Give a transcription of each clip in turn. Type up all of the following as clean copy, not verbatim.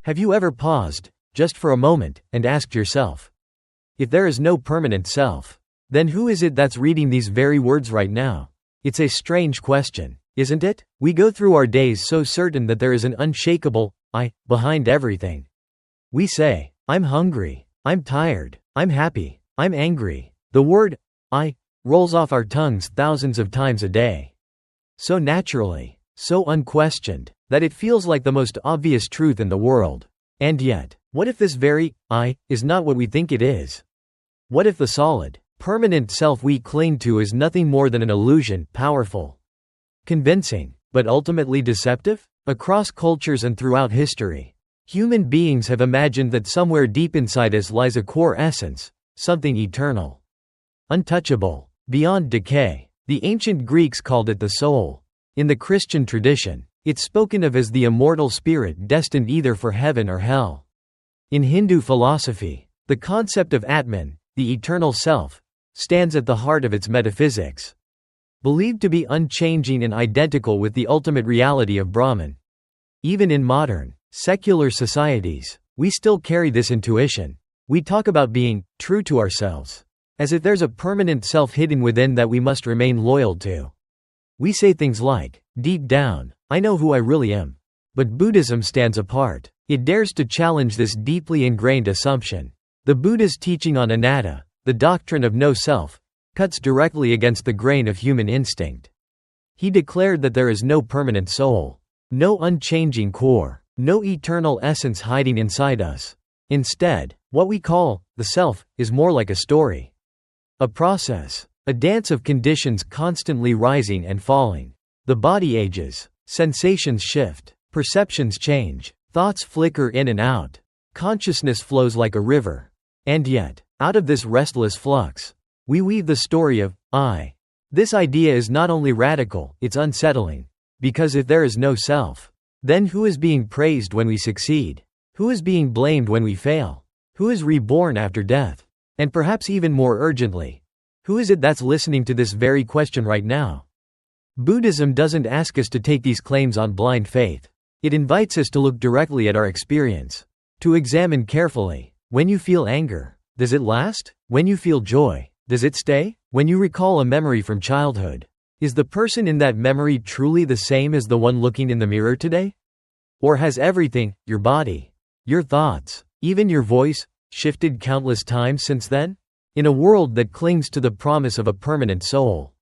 Have you ever paused, just for a moment, and asked yourself, if there is no permanent self, then who is it that's reading these very words right now? It's a strange question, isn't it? We go through our days so certain that there is an unshakable I behind everything. We say, I'm hungry, I'm tired, I'm happy, I'm angry. The word I rolls off our tongues thousands of times a day. So naturally, so unquestioned, that it feels like the most obvious truth in the world. And yet, what if this very I is not what we think it is? What if the solid, permanent self we cling to is nothing more than an illusion, powerful, convincing, but ultimately deceptive? Across cultures and throughout history, human beings have imagined that somewhere deep inside us lies a core essence, something eternal, untouchable, beyond decay. The ancient Greeks called it the soul. In the Christian tradition, it's spoken of as the immortal spirit destined either for heaven or hell. In Hindu philosophy, the concept of Atman, the eternal self, stands at the heart of its metaphysics. Believed to be unchanging and identical with the ultimate reality of Brahman. Even in modern, secular societies, we still carry this intuition. We talk about being true to ourselves, as if there's a permanent self hidden within that we must remain loyal to. We say things like, deep down, I know who I really am. But Buddhism stands apart. It dares to challenge this deeply ingrained assumption. The Buddha's teaching on Anatta, the doctrine of no self, cuts directly against the grain of human instinct. He declared that there is no permanent soul, no unchanging core, no eternal essence hiding inside us. Instead, what we call the self is more like a story, a process, a dance of conditions constantly rising and falling. The body ages, sensations shift, perceptions change, thoughts flicker in and out, consciousness flows like a river. And yet, out of this restless flux, we weave the story of I. This idea is not only radical, it's unsettling. Because if there is no self, then who is being praised when we succeed? Who is being blamed when we fail? Who is reborn after death? And perhaps even more urgently, who is it that's listening to this very question right now? Buddhism doesn't ask us to take these claims on blind faith. It invites us to look directly at our experience, to examine carefully. When you feel anger, does it last? When you feel joy, does it stay? When you recall a memory from childhood, is the person in that memory truly the same as the one looking in the mirror today? Or has everything, your body, your thoughts, even your voice, shifted countless times since then? In a world that clings to the promise of a permanent soul,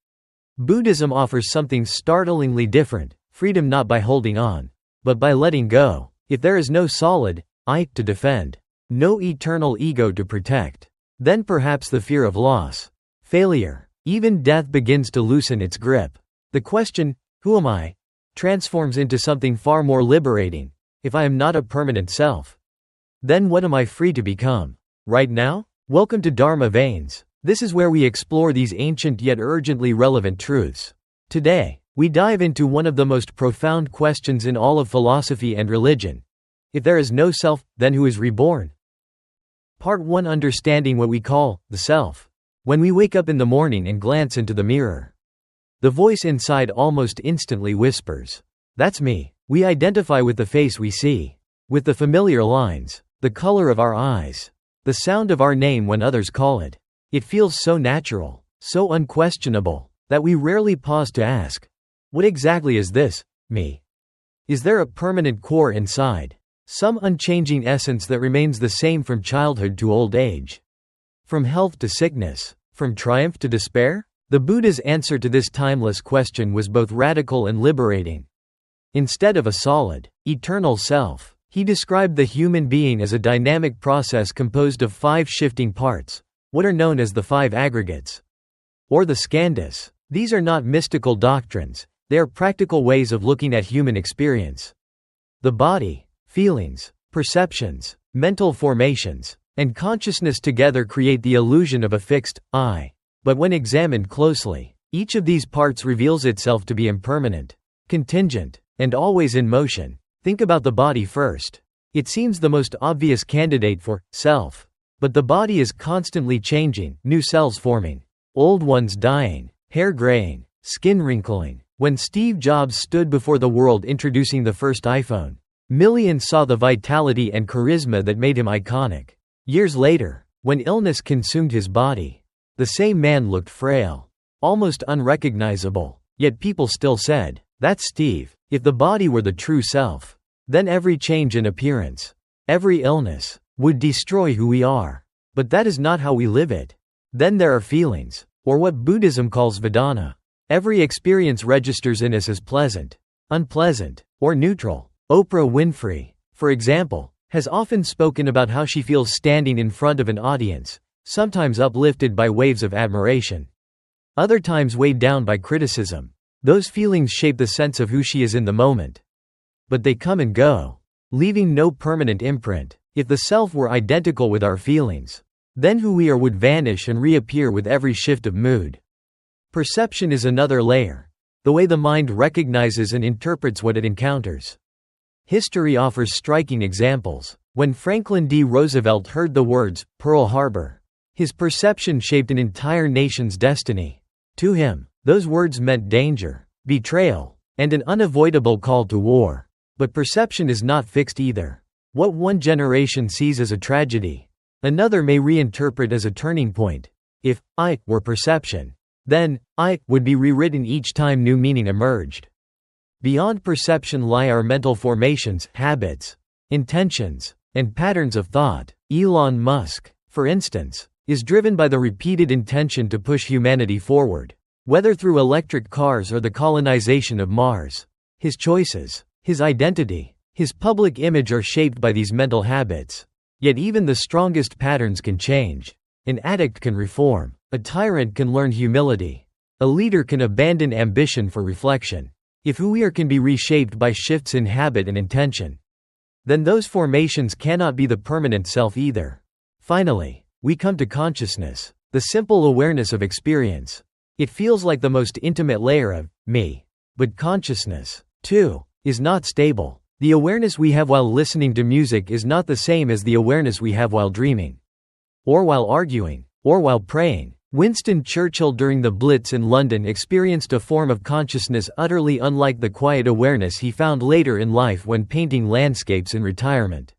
Buddhism offers something startlingly different: freedom not by holding on, but by letting go. If there is no solid I to defend, no eternal ego to protect, then perhaps the fear of loss, failure, even death begins to loosen its grip. The question, who am I, transforms into something far more liberating. If I am not a permanent self, then what am I free to become? Right now? Welcome to Dharma Veins. This is where we explore these ancient yet urgently relevant truths. Today, we dive into one of the most profound questions in all of philosophy and religion. If there is no self, then who is reborn? Part 1: Understanding what we call the self. When we wake up in the morning and glance into the mirror, the voice inside almost instantly whispers, "That's me." We identify with the face we see, with the familiar lines, the color of our eyes, the sound of our name when others call it. It feels so natural, so unquestionable, that we rarely pause to ask, what exactly is this, me? Is there a permanent core inside? Some unchanging essence that remains the same from childhood to old age? From health to sickness? From triumph to despair? The Buddha's answer to this timeless question was both radical and liberating. Instead of a solid, eternal self, he described the human being as a dynamic process composed of 5 shifting parts, what are known as the 5 aggregates, or the skandhas. These are not mystical doctrines, they are practical ways of looking at human experience. The body, feelings, perceptions, mental formations, and consciousness together create the illusion of a fixed I. But when examined closely, each of these parts reveals itself to be impermanent, contingent, and always in motion. Think about the body first. It seems the most obvious candidate for self. But the body is constantly changing, new cells forming, old ones dying, hair graying, skin wrinkling. When Steve Jobs stood before the world introducing the first iPhone, Millions saw the vitality and charisma that made him iconic. Years later, when illness consumed his body, the same man looked frail, almost unrecognizable, yet people still said, "That's Steve." If the body were the true self, then every change in appearance, every illness, would destroy who we are. But that is not how we live it. Then there are feelings, or what Buddhism calls Vedana. Every experience registers in us as pleasant, unpleasant, or neutral. Oprah Winfrey, for example, has often spoken about how she feels standing in front of an audience, sometimes uplifted by waves of admiration, other times weighed down by criticism. Those feelings shape the sense of who she is in the moment. But they come and go, leaving no permanent imprint. If the self were identical with our feelings, then who we are would vanish and reappear with every shift of mood. Perception is another layer, the way the mind recognizes and interprets what it encounters. History offers striking examples. When Franklin D. Roosevelt heard the words, Pearl Harbor, his perception shaped an entire nation's destiny. To him, those words meant danger, betrayal, and an unavoidable call to war. But perception is not fixed either. What one generation sees as a tragedy, another may reinterpret as a turning point. If I were perception, then I would be rewritten each time new meaning emerged. Beyond perception lie our mental formations, habits, intentions, and patterns of thought. Elon Musk, for instance, is driven by the repeated intention to push humanity forward, whether through electric cars or the colonization of Mars. His choices, his identity, his public image are shaped by these mental habits. Yet even the strongest patterns can change. An addict can reform. A tyrant can learn humility. A leader can abandon ambition for reflection. If who we are can be reshaped by shifts in habit and intention, then those formations cannot be the permanent self either. Finally, we come to consciousness, the simple awareness of experience. It feels like the most intimate layer of me. But consciousness, too, is not stable. The awareness we have while listening to music is not the same as the awareness we have while dreaming, or while arguing, or while praying. Winston Churchill during the Blitz in London experienced a form of consciousness utterly unlike the quiet awareness he found later in life when painting landscapes in retirement.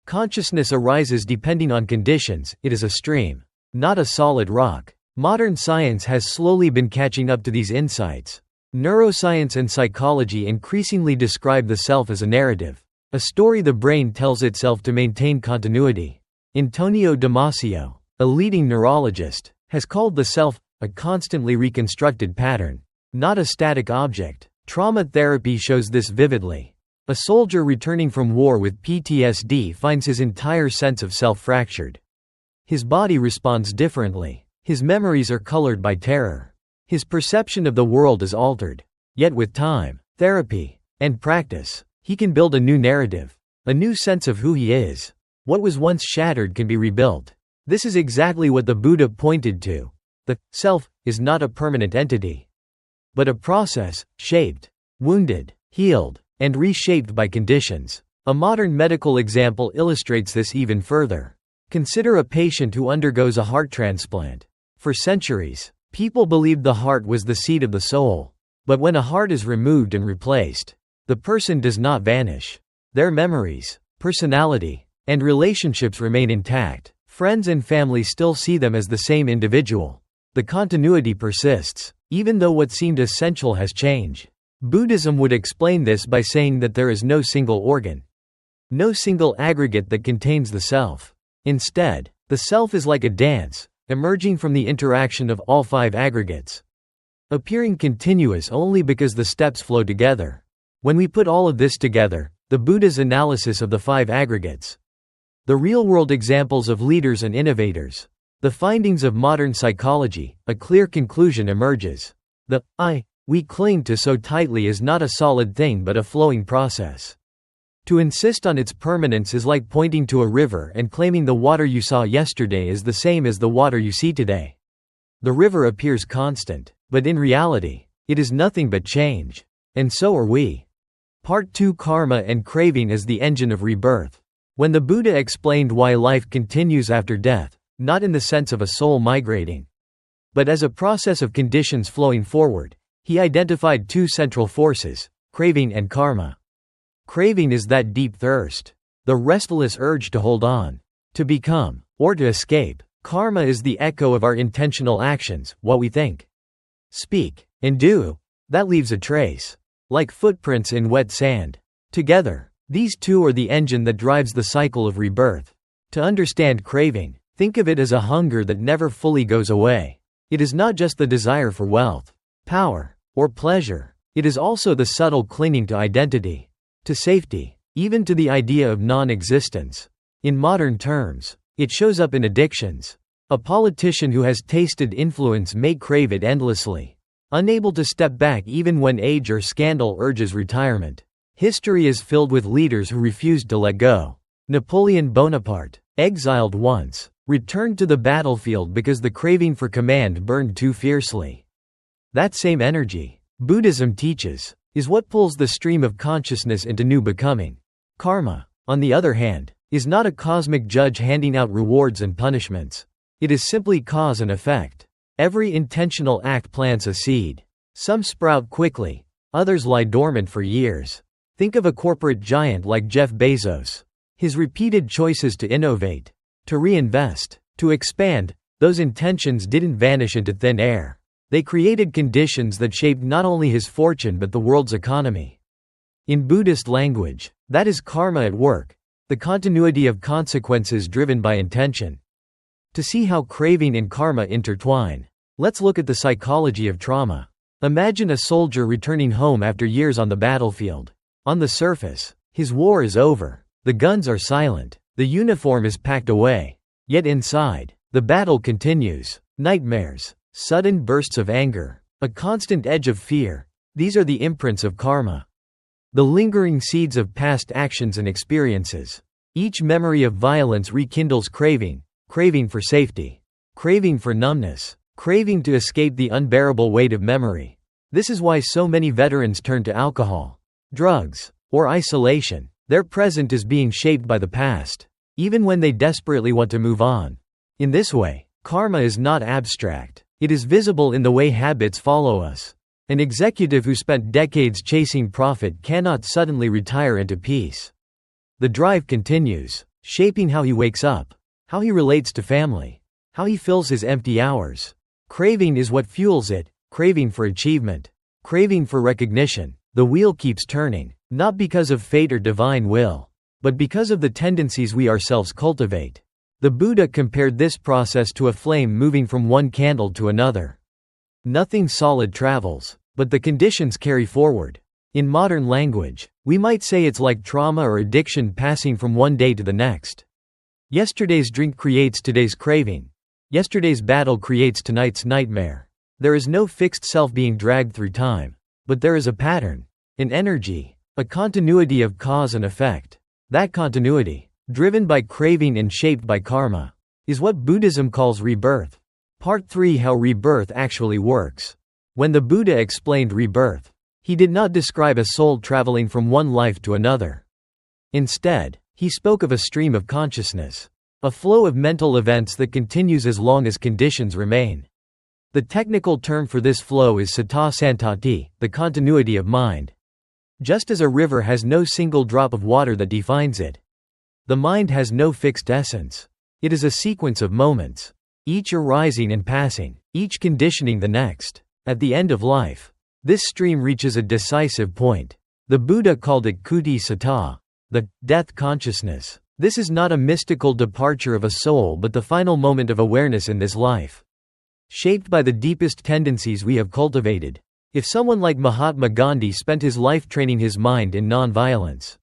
Consciousness arises depending on conditions. It is a stream, not a solid rock. Modern science has slowly been catching up to these insights. Neuroscience and psychology increasingly describe the self as a narrative, a story the brain tells itself to maintain continuity. Antonio Damasio, a leading neurologist, has called the self a constantly reconstructed pattern, not a static object. Trauma therapy shows this vividly. A soldier returning from war with PTSD finds his entire sense of self fractured. His body responds differently. His memories are colored by terror. His perception of the world is altered. Yet with time, therapy, and practice, he can build a new narrative, a new sense of who he is. What was once shattered can be rebuilt. This is exactly what the Buddha pointed to. The self is not a permanent entity, but a process, shaped, wounded, healed, and reshaped by conditions. A modern medical example illustrates this even further. Consider a patient who undergoes a heart transplant. For centuries, people believed the heart was the seat of the soul. But when a heart is removed and replaced, the person does not vanish. Their memories, personality, and relationships remain intact. Friends and family still see them as the same individual. The continuity persists, even though what seemed essential has changed. Buddhism would explain this by saying that there is no single organ, no single aggregate that contains the self. Instead, the self is like a dance, emerging from the interaction of all five aggregates, appearing continuous only because the steps flow together. When we put all of this together, the Buddha's analysis of the five aggregates, the real-world examples of leaders and innovators, the findings of modern psychology, a clear conclusion emerges. The I we cling to so tightly is not a solid thing but a flowing process. To insist on its permanence is like pointing to a river and claiming the water you saw yesterday is the same as the water you see today. The river appears constant, but in reality, it is nothing but change. And so are we. Part 2: Karma and Craving as the Engine of Rebirth. When the Buddha explained why life continues after death, not in the sense of a soul migrating, but as a process of conditions flowing forward, he identified two central forces, craving and karma. Craving is that deep thirst, the restless urge to hold on, to become, or to escape. Karma is the echo of our intentional actions, what we think, speak, and do. That leaves a trace, like footprints in wet sand. Together, these two are the engine that drives the cycle of rebirth. To understand craving, think of it as a hunger that never fully goes away. It is not just the desire for wealth, power, or pleasure. It is also the subtle clinging to identity, to safety, even to the idea of non-existence. In modern terms, it shows up in addictions. A politician who has tasted influence may crave it endlessly, unable to step back even when age or scandal urges retirement. History is filled with leaders who refused to let go. Napoleon Bonaparte, exiled once, returned to the battlefield because the craving for command burned too fiercely. That same energy, Buddhism teaches, is what pulls the stream of consciousness into new becoming. Karma, on the other hand, is not a cosmic judge handing out rewards and punishments. It is simply cause and effect. Every intentional act plants a seed. Some sprout quickly, others lie dormant for years. Think of a corporate giant like Jeff Bezos. His repeated choices to innovate, to reinvest, to expand, those intentions didn't vanish into thin air. They created conditions that shaped not only his fortune but the world's economy. In Buddhist language, that is karma at work, the continuity of consequences driven by intention. To see how craving and karma intertwine, let's look at the psychology of trauma. Imagine a soldier returning home after years on the battlefield. On the surface, his war is over. The guns are silent. The uniform is packed away. Yet inside, the battle continues. Nightmares, sudden bursts of anger, a constant edge of fear. These are the imprints of karma. The lingering seeds of past actions and experiences. Each memory of violence rekindles craving for safety, craving for numbness, craving to escape the unbearable weight of memory. This is why so many veterans turn to alcohol, drugs, or isolation. Their present is being shaped by the past, even when they desperately want to move on. In this way, karma is not abstract. It is visible in the way habits follow us. An executive who spent decades chasing profit cannot suddenly retire into peace. The drive continues, shaping how he wakes up, how he relates to family, how he fills his empty hours. Craving is what fuels it, craving for achievement, craving for recognition. The wheel keeps turning, not because of fate or divine will, but because of the tendencies we ourselves cultivate. The Buddha compared this process to a flame moving from one candle to another. Nothing solid travels, but the conditions carry forward. In modern language, we might say it's like trauma or addiction passing from one day to the next. Yesterday's drink creates today's craving. Yesterday's battle creates tonight's nightmare. There is no fixed self being dragged through time, but there is a pattern, an energy, a continuity of cause and effect. That continuity, driven by craving and shaped by karma, is what Buddhism calls rebirth. Part 3: How rebirth actually works. When the Buddha explained rebirth, he did not describe a soul traveling from one life to another. Instead, he spoke of a stream of consciousness, a flow of mental events that continues as long as conditions remain. The technical term for this flow is sattva santati, the continuity of mind. Just as a river has no single drop of water that defines it, the mind has no fixed essence. It is a sequence of moments, each arising and passing, each conditioning the next. At the end of life, this stream reaches a decisive point. The Buddha called it kuti sattva, the death consciousness. This is not a mystical departure of a soul but the final moment of awareness in this life, shaped by the deepest tendencies we have cultivated. If someone like Mahatma Gandhi spent his life training his mind in non-violence,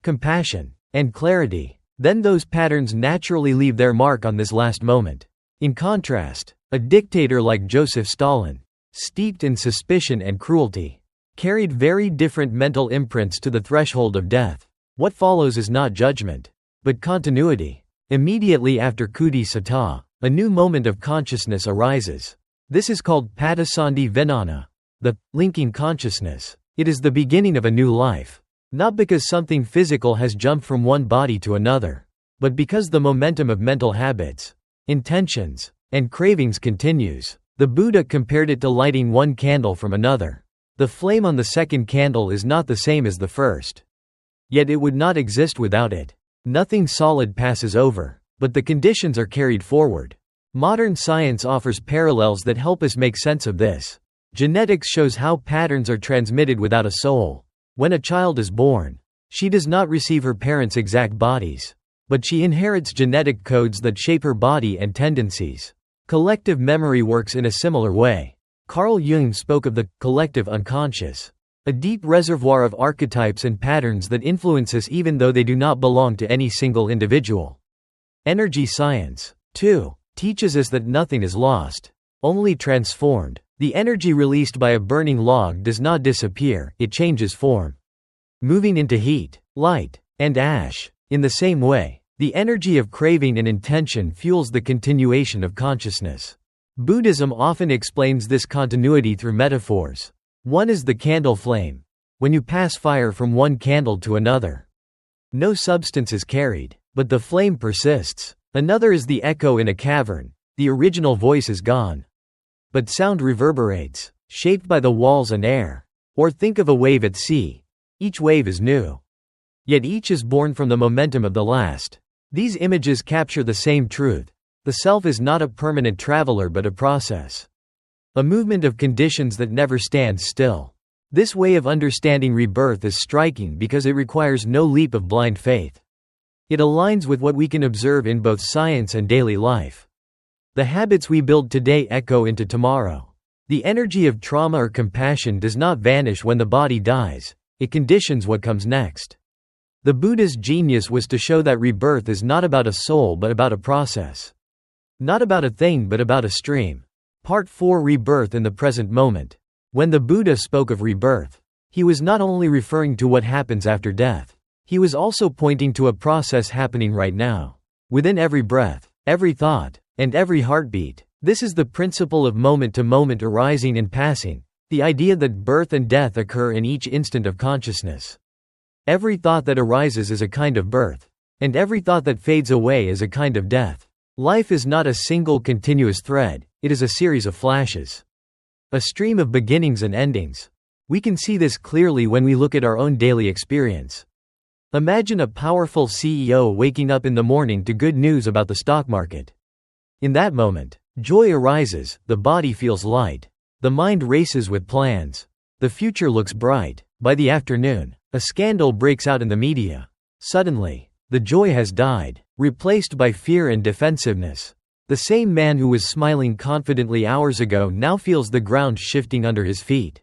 compassion, and clarity, then those patterns naturally leave their mark on this last moment. In contrast, a dictator like Joseph Stalin, steeped in suspicion and cruelty, carried very different mental imprints to the threshold of death. What follows is not judgment, but continuity. Immediately after kuti sattva, a new moment of consciousness arises. This is called patisandhi vinana, the linking consciousness. It is the beginning of a new life, not because something physical has jumped from one body to another, but because the momentum of mental habits, intentions, and cravings continues. The Buddha compared it to lighting one candle from another. The flame on the second candle is not the same as the first. Yet it would not exist without it. Nothing solid passes over, but the conditions are carried forward. Modern science offers parallels that help us make sense of this. Genetics shows how patterns are transmitted without a soul. When a child is born, she does not receive her parents' exact bodies, but she inherits genetic codes that shape her body and tendencies. Collective memory works in a similar way. Carl Jung spoke of the collective unconscious, a deep reservoir of archetypes and patterns that influence us even though they do not belong to any single individual. Energy science, too, teaches us that nothing is lost, only transformed. The energy released by a burning log does not disappear, it changes form, moving into heat, light, and ash. In the same way, the energy of craving and intention fuels the continuation of consciousness. Buddhism often explains this continuity through metaphors. One is the candle flame. When you pass fire from one candle to another, no substance is carried, but the flame persists. Another is the echo in a cavern. The original voice is gone, but sound reverberates, shaped by the walls and air. Or think of a wave at sea. Each wave is new, yet each is born from the momentum of the last. These images capture the same truth. The self is not a permanent traveler but a process, a movement of conditions that never stands still. This way of understanding rebirth is striking because it requires no leap of blind faith. It aligns with what we can observe in both science and daily life. The habits we build today echo into tomorrow. The energy of trauma or compassion does not vanish when the body dies, it conditions what comes next. The Buddha's genius was to show that rebirth is not about a soul but about a process. Not about a thing but about a stream. Part 4: Rebirth in the present moment. When the Buddha spoke of rebirth, he was not only referring to what happens after death. He was also pointing to a process happening right now. Within every breath, every thought, and every heartbeat. This is the principle of moment-to-moment arising and passing, the idea that birth and death occur in each instant of consciousness. Every thought that arises is a kind of birth, and every thought that fades away is a kind of death. Life is not a single continuous thread, it is a series of flashes. A stream of beginnings and endings. We can see this clearly when we look at our own daily experience. Imagine a powerful CEO waking up in the morning to good news about the stock market. In that moment, joy arises, the body feels light. The mind races with plans. The future looks bright. By the afternoon, a scandal breaks out in the media. Suddenly, the joy has died, replaced by fear and defensiveness. The same man who was smiling confidently hours ago now feels the ground shifting under his feet.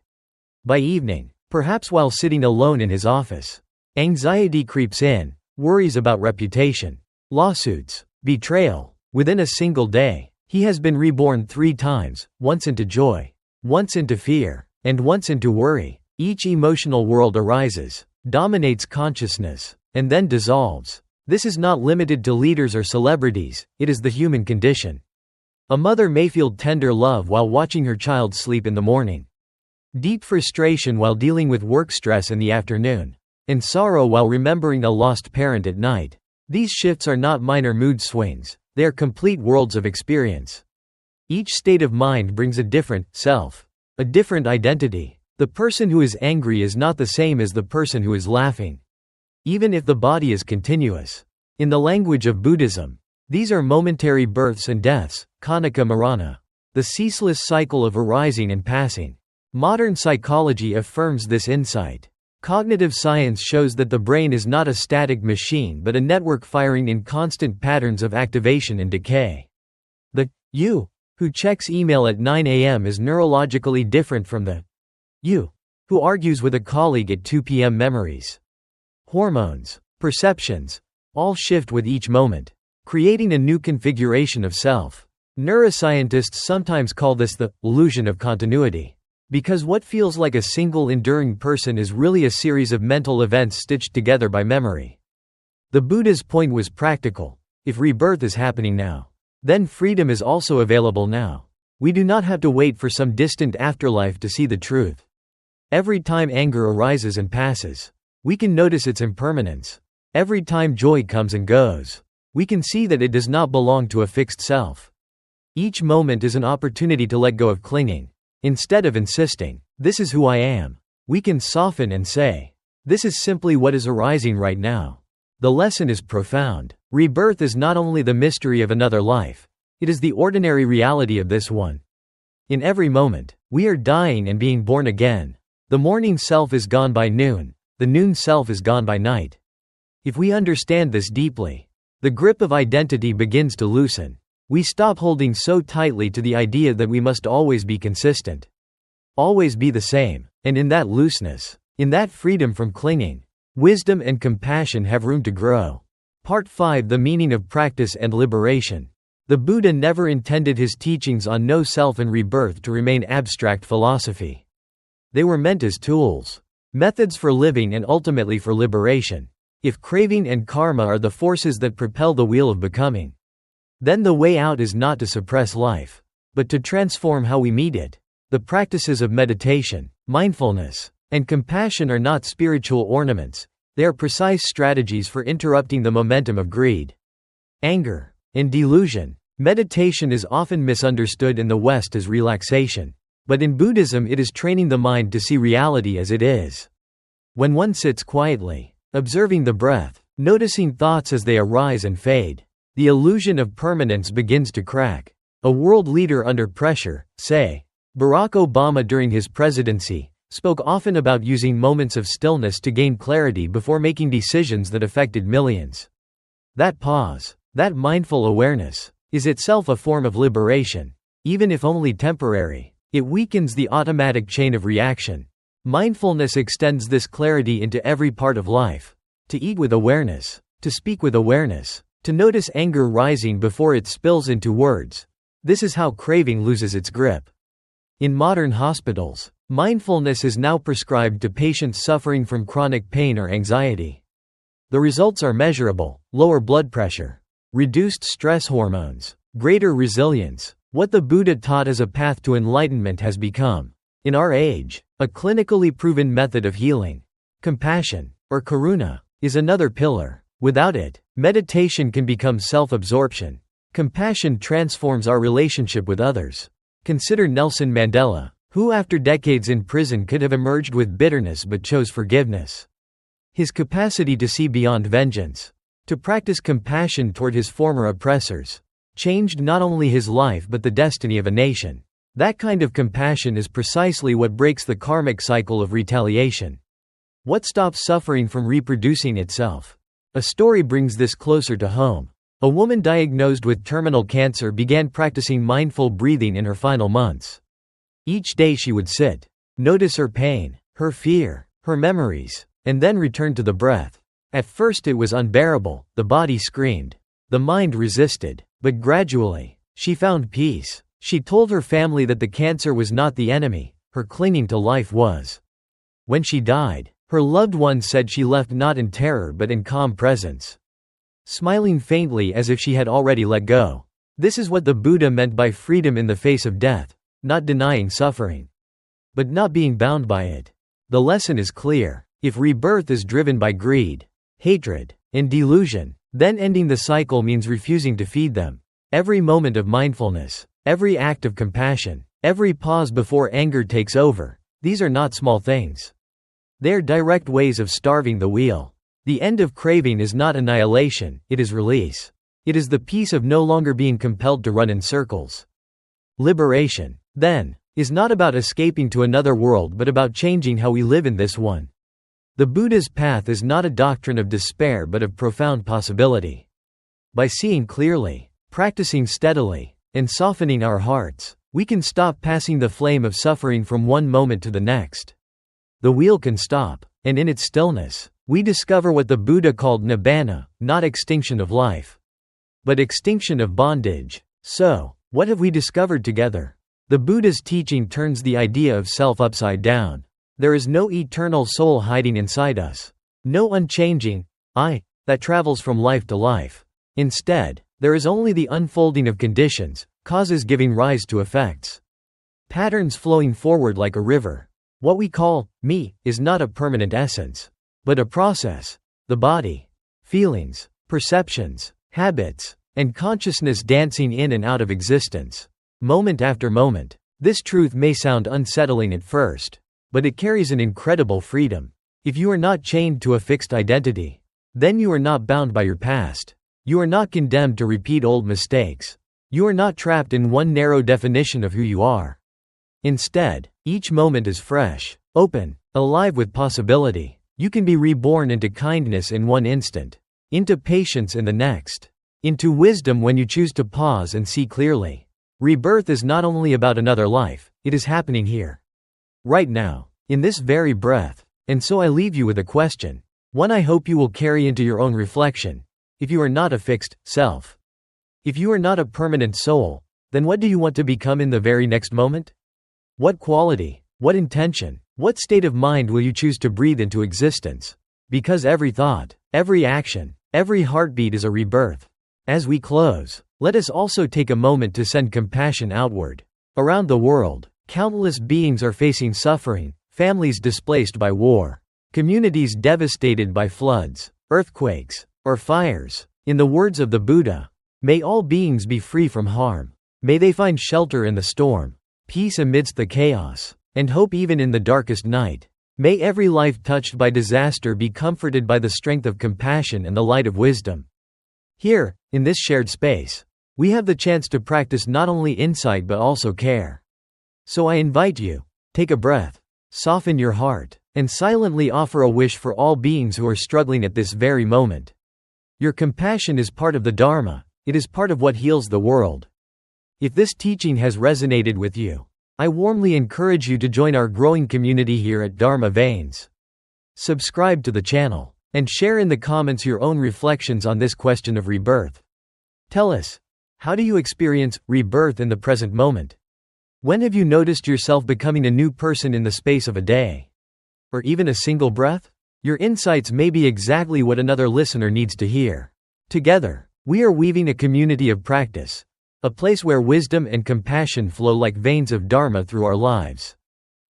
By evening, perhaps while sitting alone in his office, anxiety creeps in, worries about reputation, lawsuits, betrayal. Within a single day, he has been reborn 3 times, once into joy, once into fear, and once into worry. Each emotional world arises, dominates consciousness, and then dissolves. This is not limited to leaders or celebrities, it is the human condition. A mother may feel tender love while watching her child sleep in the morning, deep frustration while dealing with work stress in the afternoon, and sorrow while remembering a lost parent at night. These shifts are not minor mood swings, they are complete worlds of experience. Each state of mind brings a different self, a different identity. The person who is angry is not the same as the person who is laughing, even if the body is continuous. In the language of Buddhism, these are momentary births and deaths, kanika marana, the ceaseless cycle of arising and passing. Modern psychology affirms this insight. Cognitive science shows that the brain is not a static machine but a network firing in constant patterns of activation and decay. The you who checks email at 9 a.m. is neurologically different from the you who argues with a colleague at 2 p.m. Memories, hormones, perceptions, all shift with each moment, creating a new configuration of self. Neuroscientists sometimes call this the illusion of continuity, because what feels like a single enduring person is really a series of mental events stitched together by memory. The Buddha's point was practical. If rebirth is happening now, then freedom is also available now. We do not have to wait for some distant afterlife to see the truth. Every time anger arises and passes, we can notice its impermanence. Every time joy comes and goes, we can see that it does not belong to a fixed self. Each moment is an opportunity to let go of clinging. Instead of insisting, "This is who I am," we can soften and say, This is simply what is arising right now. The lesson is profound. Rebirth is not only the mystery of another life, it is the ordinary reality of this one. In every moment, we are dying and being born again. The morning self is gone by noon, the noon self is gone by night. If we understand this deeply, the grip of identity begins to loosen. We stop holding so tightly to the idea that we must always be consistent, always be the same, and in that looseness, in that freedom from clinging, wisdom and compassion have room to grow. Part 5: The Meaning of Practice and Liberation. The Buddha never intended his teachings on no self and rebirth to remain abstract philosophy. They were meant as tools, methods for living and ultimately for liberation. If craving and karma are the forces that propel the wheel of becoming, then the way out is not to suppress life, but to transform how we meet it. The practices of meditation, mindfulness, and compassion are not spiritual ornaments, they are precise strategies for interrupting the momentum of greed, anger, and delusion. Meditation is often misunderstood in the West as relaxation, but in Buddhism it is training the mind to see reality as it is. When one sits quietly, observing the breath, noticing thoughts as they arise and fade, the illusion of permanence begins to crack. A world leader under pressure, say, Barack Obama during his presidency, spoke often about using moments of stillness to gain clarity before making decisions that affected millions. That pause, that mindful awareness, is itself a form of liberation, even if only temporary. It weakens the automatic chain of reaction. Mindfulness extends this clarity into every part of life. To eat with awareness, to speak with awareness, to notice anger rising before it spills into words. This is how craving loses its grip. In modern hospitals, mindfulness is now prescribed to patients suffering from chronic pain or anxiety. The results are measurable: lower blood pressure, reduced stress hormones, greater resilience. What the Buddha taught as a path to enlightenment has become, in our age, a clinically proven method of healing. Compassion, or karuna, is another pillar. Without it, meditation can become self-absorption. Compassion transforms our relationship with others. Consider Nelson Mandela, who after decades in prison could have emerged with bitterness but chose forgiveness. His capacity to see beyond vengeance, to practice compassion toward his former oppressors, changed not only his life but the destiny of a nation. That kind of compassion is precisely what breaks the karmic cycle of retaliation. What stops suffering from reproducing itself? A story brings this closer to home. A woman diagnosed with terminal cancer began practicing mindful breathing in her final months. Each day she would sit, notice her pain, her fear, her memories, and then return to the breath. At first it was unbearable, the body screamed, the mind resisted, but gradually, she found peace. She told her family that the cancer was not the enemy, her clinging to life was. When she died, her loved ones said she left not in terror but in calm presence, smiling faintly as if she had already let go. This is what the Buddha meant by freedom in the face of death, not denying suffering, but not being bound by it. The lesson is clear. If rebirth is driven by greed, hatred, and delusion, then ending the cycle means refusing to feed them. Every moment of mindfulness, every act of compassion, every pause before anger takes over, these are not small things. They are direct ways of starving the wheel. The end of craving is not annihilation, it is release. It is the peace of no longer being compelled to run in circles. Liberation, then, is not about escaping to another world but about changing how we live in this one. The Buddha's path is not a doctrine of despair but of profound possibility. By seeing clearly, practicing steadily, and softening our hearts, we can stop passing the flame of suffering from one moment to the next. The wheel can stop, and in its stillness, we discover what the Buddha called nibbana, not extinction of life, but extinction of bondage. So, what have we discovered together? The Buddha's teaching turns the idea of self upside down. There is no eternal soul hiding inside us, no unchanging I that travels from life to life. Instead, there is only the unfolding of conditions, causes giving rise to effects, patterns flowing forward like a river. What we call me is not a permanent essence, but a process. The body, feelings, perceptions, habits, and consciousness dancing in and out of existence, moment after moment. This truth may sound unsettling at first, but it carries an incredible freedom. If you are not chained to a fixed identity, then you are not bound by your past. You are not condemned to repeat old mistakes. You are not trapped in one narrow definition of who you are. Instead, each moment is fresh, open, alive with possibility. You can be reborn into kindness in one instant, into patience in the next, into wisdom when you choose to pause and see clearly. Rebirth is not only about another life, it is happening here, right now, in this very breath. And so I leave you with a question, one I hope you will carry into your own reflection. If you are not a fixed self, if you are not a permanent soul, then what do you want to become in the very next moment? What quality, what intention, what state of mind will you choose to breathe into existence? Because every thought, every action, every heartbeat is a rebirth. As we close, let us also take a moment to send compassion outward. Around the world, countless beings are facing suffering, families displaced by war, communities devastated by floods, earthquakes, or fires. In the words of the Buddha, may all beings be free from harm. May they find shelter in the storm, peace amidst the chaos, and hope even in the darkest night. May every life touched by disaster be comforted by the strength of compassion and the light of wisdom. Here, in this shared space, we have the chance to practice not only insight but also care. So I invite you, take a breath, soften your heart, and silently offer a wish for all beings who are struggling at this very moment. Your compassion is part of the Dharma, it is part of what heals the world. If this teaching has resonated with you, I warmly encourage you to join our growing community here at DHARMA VEINS. Subscribe to the channel, and share in the comments your own reflections on this question of rebirth. Tell us, how do you experience rebirth in the present moment? When have you noticed yourself becoming a new person in the space of a day? Or even a single breath? Your insights may be exactly what another listener needs to hear. Together, we are weaving a community of practice, a place where wisdom and compassion flow like veins of Dharma through our lives.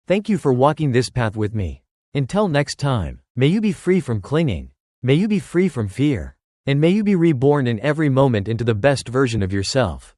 Thank you for walking this path with me. Until next time, may you be free from clinging, may you be free from fear, and may you be reborn in every moment into the best version of yourself.